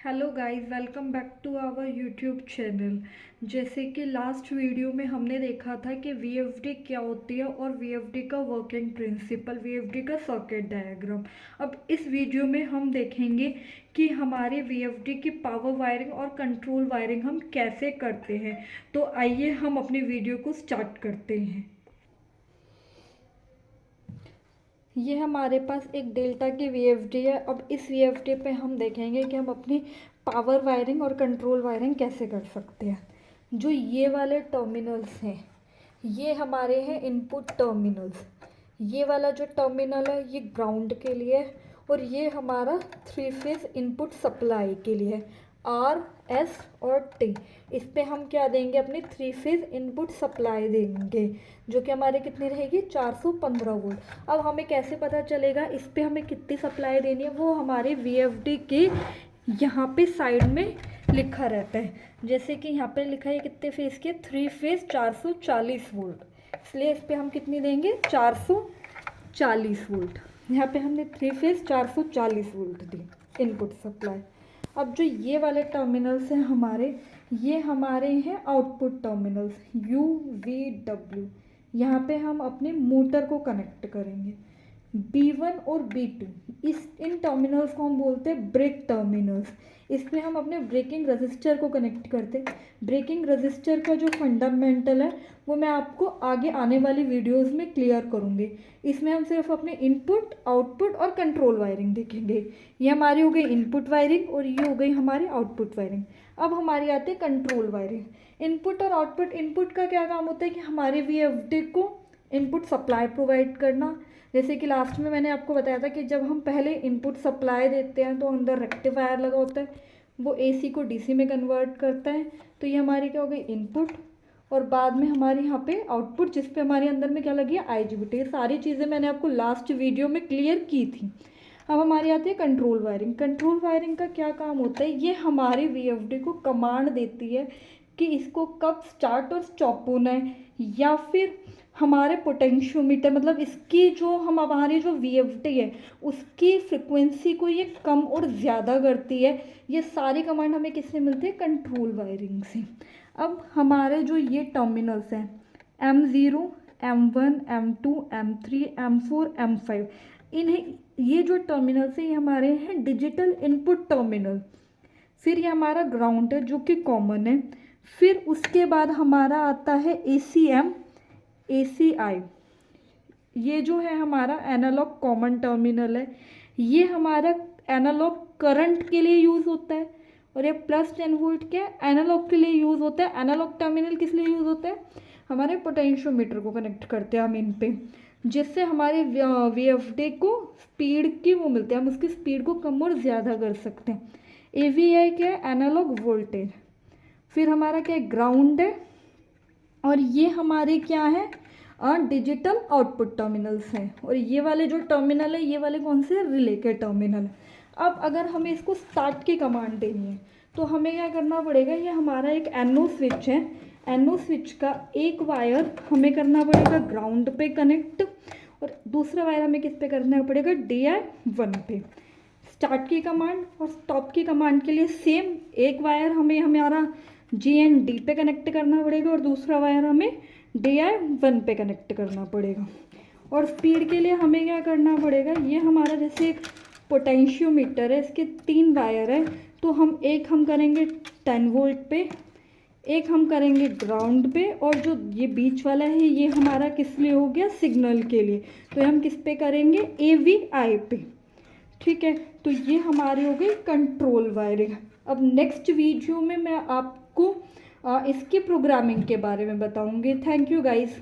Hello guys, welcome back to our YouTube channel. जैसे कि last video में हमने देखा था कि वीएफडी क्या होती है और वीएफडी का वर्किंग प्रिंसिपल, वीएफडी का सर्किट डायग्राम। अब इस वीडियो में हम देखेंगे कि हमारे वीएफडी की पावर वायरिंग और कंट्रोल वायरिंग हम कैसे करते हैं। तो आइए हम अपनी वीडियो को स्टार्ट करते हैं। ये हमारे पास एक डेल्टा की वीएफडी है। अब इस वीएफडी पे हम देखेंगे कि हम अपनी पावर वायरिंग और कंट्रोल वायरिंग कैसे कर सकते हैं। जो ये वाले टर्मिनल्स हैं, ये हमारे हैं इनपुट टर्मिनल्स। ये वाला जो टर्मिनल है ये ग्राउंड के लिए है और ये हमारा 3 फेज इनपुट सप्लाई के लिए है, आर, एस और टी। इस पे हम क्या देंगे, अपनी 3 फेज इनपुट सप्लाई देंगे, जो कि हमारे कितनी रहेगी, 415 वोल्ट। अब हमें कैसे पता चलेगा इस पे हमें कितनी सप्लाई देनी है, वो हमारे वीएफडी के यहाँ पे साइड में लिखा रहता है। जैसे कि यहाँ पे लिखा है कितने फेज के, 3 फेज 440 वोल्ट, इसलिए इस पे हम कितनी देंगे, 440 वोल्ट। यहाँ पे हमने 3 फेज 440 वोल्ट दी इनपुट सप्लाई। अब जो ये वाले टर्मिनल्स हैं हमारे, ये हमारे हैं output terminals, you V W. यहाँ पे हम अपने मोटर को कनेक्ट करेंगे। B1 और B2, इन टर्मिनल्स को हम बोलते हैं ब्रेक टर्मिनल्स। इसमें हम अपने ब्रेकिंग रजिस्टर को कनेक्ट करते हैं। ब्रेकिंग रजिस्टर का जो फंडामेंटल है वो मैं आपको आगे आने वाली वीडियोस में क्लियर करूँगी। इसमें हम सिर्फ अपने इनपुट, आउटपुट और कंट्रोल वायरिंग देखेंगे। ये हमारी हो गई इनपुट वायरिंग और ये हो गई हमारी आउटपुट वायरिंग। अब हमारी आती है कंट्रोल वायरिंग। इनपुट और आउटपुट, इनपुट का क्या काम होता है कि हमारे वीएफडी को इनपुट सप्लाई प्रोवाइड करना। जैसे कि लास्ट में मैंने आपको बताया था कि जब हम पहले इनपुट सप्लाई देते हैं तो अंदर रेक्टिफायर लगा होता है, वो एसी को डीसी में कन्वर्ट करता है। तो ये हमारी क्या हो गई, इनपुट। और बाद में हमारे यहाँ पे आउटपुट, जिस पे हमारे अंदर में क्या लगी है, आईजीबीटी। ये सारी चीज़ें मैंने आपको लास्ट वीडियो में क्लियर की थी। अब हमारी आती है कंट्रोल वायरिंग। कंट्रोल वायरिंग का क्या काम होता है, ये हमारे वीएफडी को कमांड देती है कि इसको कब स्टार्ट और स्टॉप होना है, या फिर हमारे पोटेंशियोमीटर, मतलब इसकी जो हमारी जो वीएफडी है उसकी फ्रिक्वेंसी को ये कम और ज़्यादा करती है। ये सारी कमांड हमें किससे मिलती है, कंट्रोल वायरिंग से। अब हमारे जो ये टर्मिनल्स हैं, M0, M1, M2, M3, M4, M5, इन्हें, ये जो टर्मिनल्स हैं ये हमारे हैं डिजिटल इनपुट टर्मिनल। फिर ये हमारा ग्राउंड है जो कि कॉमन है। फिर उसके बाद हमारा आता है ACM, ACI। ये जो है हमारा एनालॉग कॉमन टर्मिनल है। ये हमारा एनालॉग करंट के लिए यूज़ होता है। और ये +10 वोल्ट क्या है, एनालॉग के लिए यूज़ होता है। एनालॉग टर्मिनल किस लिए यूज़ होता है, हमारे पोटेंशियोमीटर को कनेक्ट करते हैं हम इन पे, जिससे हमारे वीएफडी को स्पीड की वो मिलती है, हम उसकी स्पीड को कम और ज़्यादा कर सकते हैं। AVI क्या है, एनालॉग वोल्टेज। फिर हमारा क्या है, ग्राउंड है। और ये हमारे क्या है, डिजिटल आउटपुट टर्मिनल्स हैं। और ये वाले जो टर्मिनल है, ये वाले कौन से, रिले के टर्मिनल। अब अगर हमें इसको स्टार्ट की कमांड देनी है तो हमें क्या करना पड़ेगा, ये हमारा एक NO स्विच है। NO स्विच का एक वायर हमें करना पड़ेगा ग्राउंड पे कनेक्ट, और दूसरा वायर हमें किस पे करना पड़ेगा, DI1 पे। स्टार्ट की कमांड और स्टॉप की कमांड के लिए सेम, एक वायर हमें हमारा GND पे कनेक्ट करना पड़ेगा और दूसरा वायर हमें DI1 पे कनेक्ट करना पड़ेगा। और स्पीड के लिए हमें क्या करना पड़ेगा, ये हमारा जैसे एक पोटेंशियोमीटर है, इसके 3 वायर है, तो हम करेंगे 10 वोल्ट पे, एक हम करेंगे ग्राउंड पे, और जो ये बीच वाला है ये हमारा किस लिए हो गया, सिग्नल के लिए। तो हम किस पे करेंगे, AVI पे। ठीक है, तो ये हमारी हो गई कंट्रोल वायरिंग। अब नेक्स्ट वीडियो में मैं आपको इसकी प्रोग्रामिंग के बारे में बताऊंगी। Thank you guys.